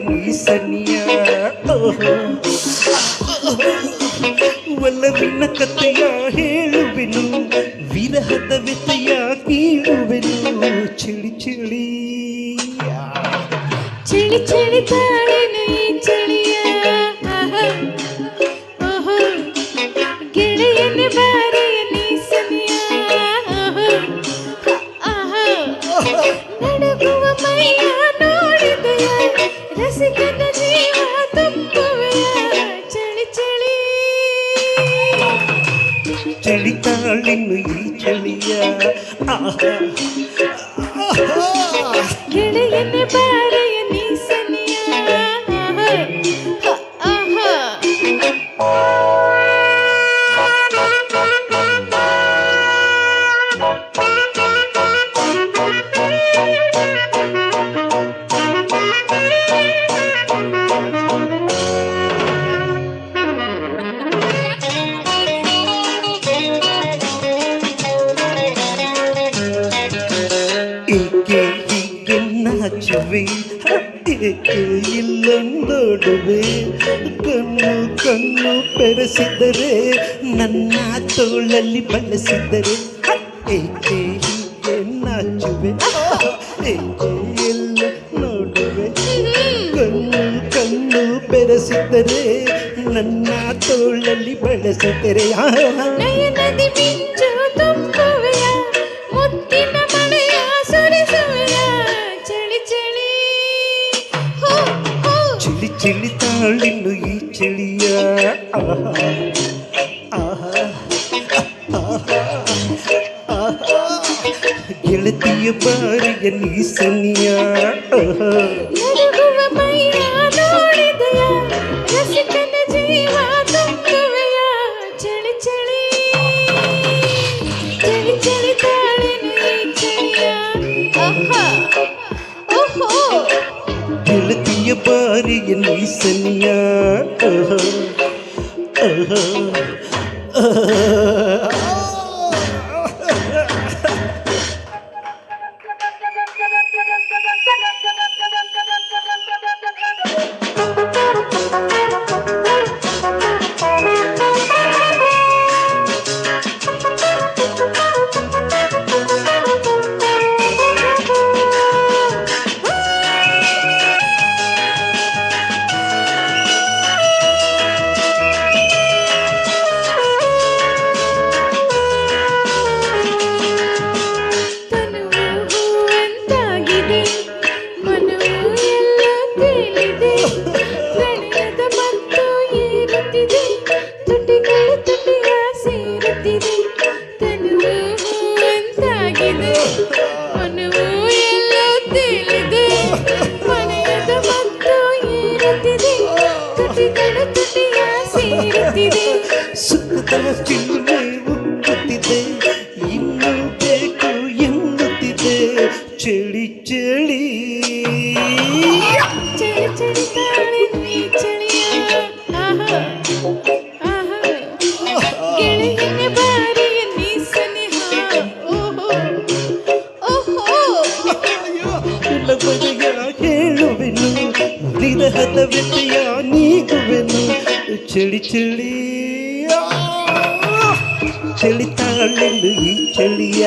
ನೀ ಸನಿಯ ಒಲವಿನ ಕಥೆಯ ಹೇಳುವೆನು ವಿರಹದ ವ್ಯತೆಯ ಕೀಳುವೆನು ಚಿಳಿ ಚಿಳಿ ಚಿಳಿ ಚಿಳಿ ತಾಳಿನ ಈ ಚಳಿಯ ಗೆಳೆಯನ ಬಾರಿಯ ನೀ ಸನಿಯ ನಡುಗುವ ಮೈಯ ನೋಡಿದೆಯ ರಸಿಕನ ಜೀವ ತುಂಬುವೆಯ ಚಳಿ ಚಳಿ ಚಳಿ ತಾಳಿನು ಈ ಚಳಿಯ ಗೆಳೆಯನ ಬಾರಿಯ ನೀ ಸನಿಯ ಏಕೆ ಹೀಗೆ ನಾಚುವೆ ಏಕೆ ಇಲ್ಲೊಂದೊಡುವೆ ಕಣ್ಣು ಕಣ್ಣು ಬೆರೆಸಿದರೆ ನನ್ನ ತೋಳಲ್ಲಿ ಬಳಸಿದರೆ ಏಕೆ ಹೀಗೆ ನಾಚುವೆ ಏಕೆ ಎಲ್ಲ ನೋಡುವೆ ಕಣ್ಣು ಕಣ್ಣು ಬೆರೆಸಿದರೆ ನನ್ನ ತೋಳಲ್ಲಿ ಬಳಸಿದರೆ ನಯನದಿ ಮಿಂಚು ತುಂಬುವೆಯ ಮುತ್ತಿನ ಮಳೆಯ ಸುರಿಸುವೆಯ ಚಳಿ ಚಳಿ ಹೋ ಹೋ ಚಿಳಿ ಚಿಳಿ ತಾಳಿನು ಈ ಚಳಿಯ ಗೆಳತಿಯ ಬಾರಿಯ ನೀ ಸನಿಯ ನಡುಗುವ ಮೈಯ ನೋಡಿದೆಯ ರಸಿಕನ ಜೀವ ತುಂಬುವೆಯ ಚಳಿ ಚಳಿ ಚಳಿ ಚಳಿ ತಾಳಿನ ಈ ಚಳಿಯ ಓಹೋ ಗೆಳತಿಯ ಬಾರಿಯ ನೀ ಸನಿಯ ಸುಖದ ಚಿಲುಮೆ ಉಕ್ಕುತ್ತಿದೆ ಇನ್ನು ಬೇಕು ಎನ್ನುತ್ತಿದೆ ಚಳಿ ಚಳಿ ಚಳಿ ಚಳಿ ತಾಳಿನ ಈ ಚಳಿಯ ಗೆಳೆಯನ ಬಾರಿಯ ನೀ ಸನಿಹ ಓಹೋ ಓಹೋ ಬಗೆಯ ಹೇಳುವೆನು ವಿರಹದ ವ್ಯತೆಯ ನೀಗುವೆನು ಚಳಿ ಚಳಿ ಚಳಿ ತಾಳಿನು ಈ ಚಳಿಯ